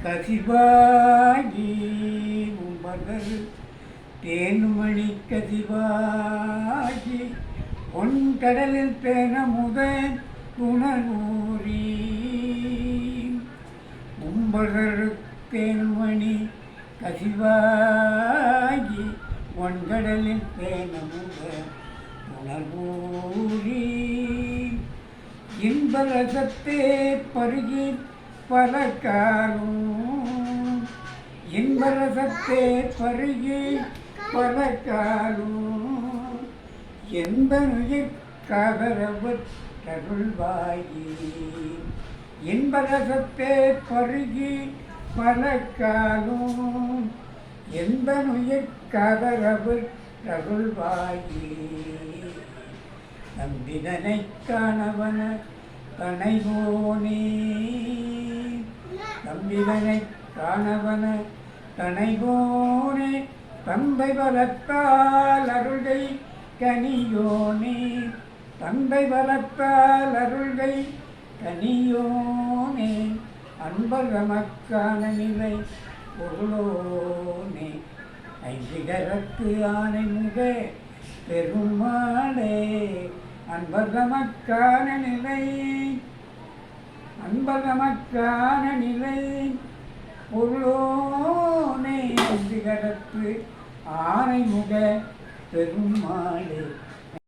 கசிவாகி உம்பர்கள் தேன்மணி கசிவாகி பொன்கடலில் தேனமுத குணநூரி உம்பர்கள் தேன்மணி கசிவாகி பொன்கடலில் தேனமுத குணநூரி இன்பரசத்தே பருகி பல காலும் இன்பரசத்தே பருகி பல காலும் எந்த நுயிர் கதறவற்றருள்வாயி இன்பரசத்தே பருகி பல காலும் எந்த நுயிர் கதறவற்றருள்வாயி நம்பிதனை காணவன தனைவோனே நம்பிதனை காணவன தனைவோனே தந்தை பலத்தால் அருள்கை கனியோனே தந்தை பலத்தால் அருள்கை கனியோனே அன்பர் நமக்கான நிலை பொருளோனே ஐந்திகரத்து ஆனை முக பெருமாளே அன்பர் நமக்கான நிலை அன்பர் நமக்கான நிலை பொருளோனே ஐந்திகரத்து ஆனை முக பெருமாளே